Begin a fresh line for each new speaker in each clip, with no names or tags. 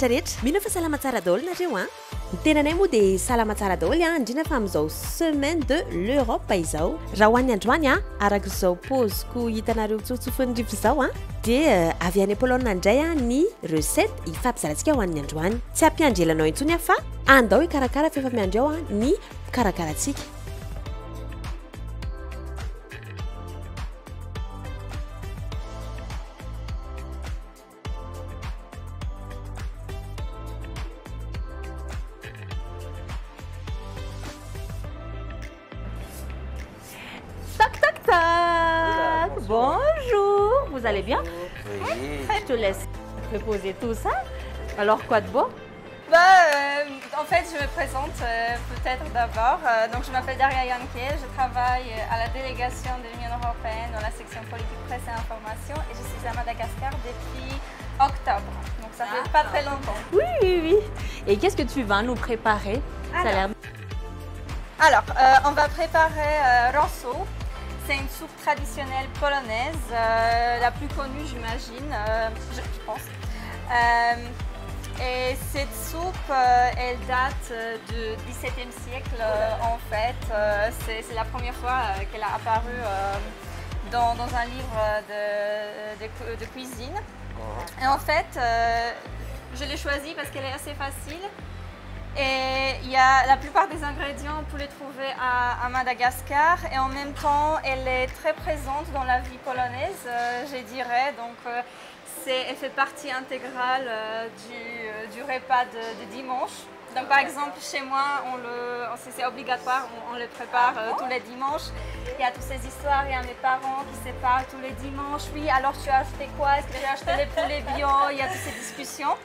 rehetrarehetra mino fa salama tsara daholo nareo a ny tenanay moa dia salama tsara daholo a indrindra fa amin'izao semaine de l'Europe izao raha ho an'ny androany a arak'izao poziko hitanareo tsotsofon'ny rivo izao a dia avy any Pologne indray a ny recette ifampizaratsika ho an'ny androany tsy ampiandrelanao intsony a fa andao hikarakara fa efa miandry ao a ny karakaratsika. Bonjour, vous allez bien?
Oui.
Je te laisse préposer tout ça. Alors quoi de beau?
En fait, je me présente peut-être d'abord. Donc, je m'appelle Daria Yanke, je travaille à la délégation de l'Union européenne dans la section politique, presse et information et je suis à Madagascar depuis octobre. Donc, ça fait pas très longtemps.
Oui, oui, oui. Et qu'est-ce que tu vas nous préparer? Ça a l'air...
Alors, on va préparer rosso. C'est une soupe traditionnelle polonaise, la plus connue, j'imagine, je pense. Et cette soupe, elle date du XVIIe siècle, en fait. C'est la première fois qu'elle a apparu dans un livre de cuisine. Et en fait, je l'ai choisie parce qu'elle est assez facile. Et la plupart des ingrédients, on peut les trouver à Madagascar et en même temps, elle est très présente dans la vie polonaise, je dirais. Donc, elle fait partie intégrale du repas de dimanche. Donc, par exemple, chez moi, c'est obligatoire, on le prépare tous les dimanches. Il y a toutes ces histoires, il y a mes parents qui se parlent tous les dimanches. Oui, alors tu as acheté quoi? Est-ce que j'ai acheté les poulets bio? Il y a toutes ces discussions.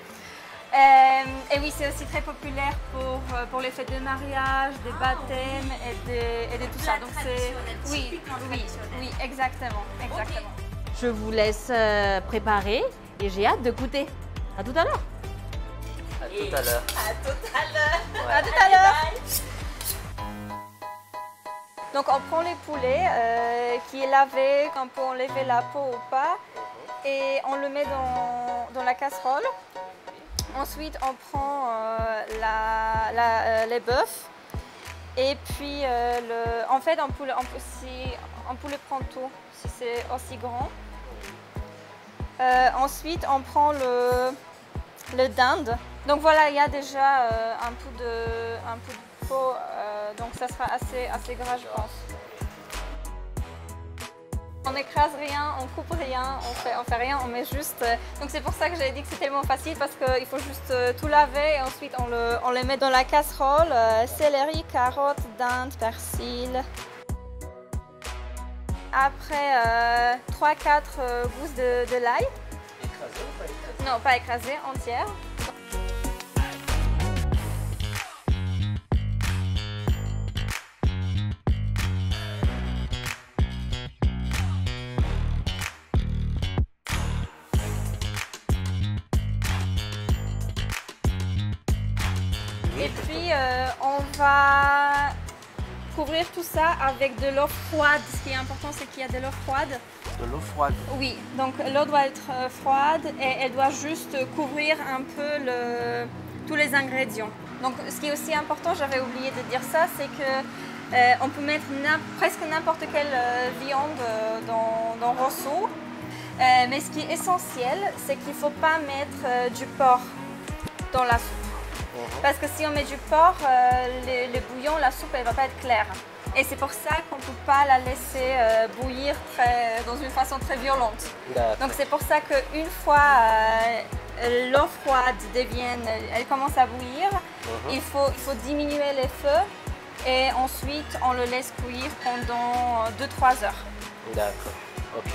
Et oui, c'est aussi très populaire pour les fêtes de mariage, des baptêmes et de tout ça. Donc c'est oui, exactement.
Je vous laisse préparer et j'ai hâte de goûter. À tout à l'heure.
À tout à l'heure.
À tout à l'heure. Donc on prend les poulets qui est lavé, on peut enlever la peau ou pas, et on le met dans la casserole. Ensuite, on prend les bœufs et puis en fait, on peut le prendre tout si c'est aussi grand. Ensuite, on prend le dinde. Donc voilà, il y a déjà un peu de peau, donc ça sera assez gras, je pense. On n'écrase rien, on coupe rien, on fait rien, on met juste... Donc c'est pour ça que j'avais dit que c'est tellement facile parce qu'il faut juste tout laver et ensuite on les met dans la casserole. Céleri, carottes, dinde, persil. Après 3-4 gousses de l'ail.
Écrasé ou pas écrasé?
Non, pas écrasé, entière. Et puis on va couvrir tout ça avec de l'eau froide. Ce qui est important, c'est qu'il y a de l'eau froide.
De l'eau froide?
Oui, donc l'eau doit être froide et elle doit juste couvrir un peu tous les ingrédients. Donc ce qui est aussi important, j'avais oublié de dire ça, c'est que on peut mettre presque n'importe quelle viande dans rosso. Mais ce qui est essentiel, c'est qu'il ne faut pas mettre du porc dans la soupe. Parce que si on met du porc, le bouillon, la soupe, elle ne va pas être claire. Et c'est pour ça qu'on ne peut pas la laisser bouillir dans une façon très violente. Donc c'est pour ça qu'une fois l'eau froide elle commence à bouillir, il faut diminuer les feux et ensuite on le laisse cuire pendant 2-3 heures.
D'accord, ok.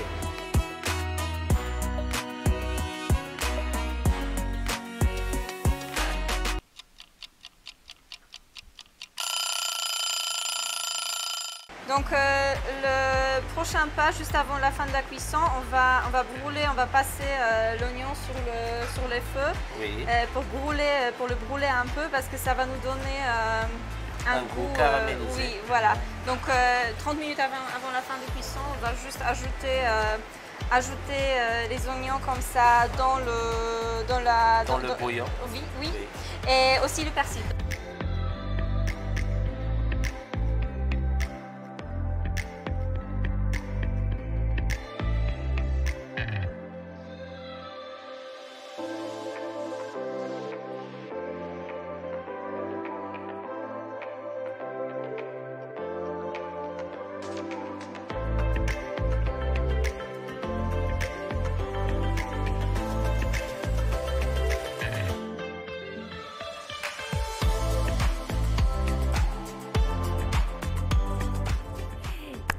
Donc le prochain pas, juste avant la fin de la cuisson, on va brûler, on va passer l'oignon sur les feux,
Oui.
pour le brûler un peu parce que ça va nous donner un goût
caramélisé.
Oui, voilà. Donc 30 minutes avant la fin de cuisson, on va juste ajouter ajouter les oignons comme ça dans le
bouillon.
Oui, oui, et aussi le persil.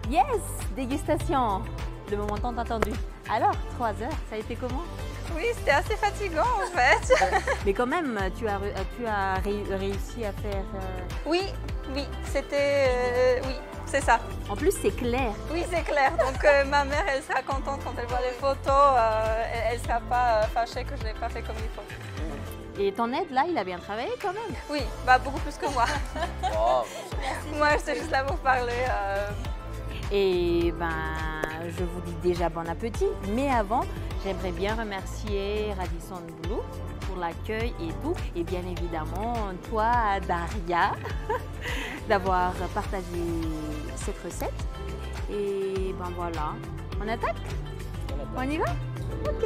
Yes, dégustation, le moment tant attendu. Alors, 3 heures, ça a été comment?
Oui, c'était assez fatigant en fait.
Mais quand même, tu as réussi à faire...
Oui, oui, c'était... oui, c'est ça.
En plus, c'est clair.
Oui, c'est clair. Donc ma mère, elle sera contente quand elle voit les photos. Elle ne sera pas fâchée que je ne l'ai pas fait comme il faut.
Et ton aide, là, il a bien travaillé quand même.
Oui, bah, beaucoup plus que moi.
Oh,
Moi, j'étais juste là pour parler.
Et ben, je vous dis déjà bon appétit. Mais avant, j'aimerais bien remercier Radisson Blu pour l'accueil et tout. Et bien évidemment, toi, Daria, d'avoir partagé cette recette. Et ben voilà, on attaque? On y va? Ok.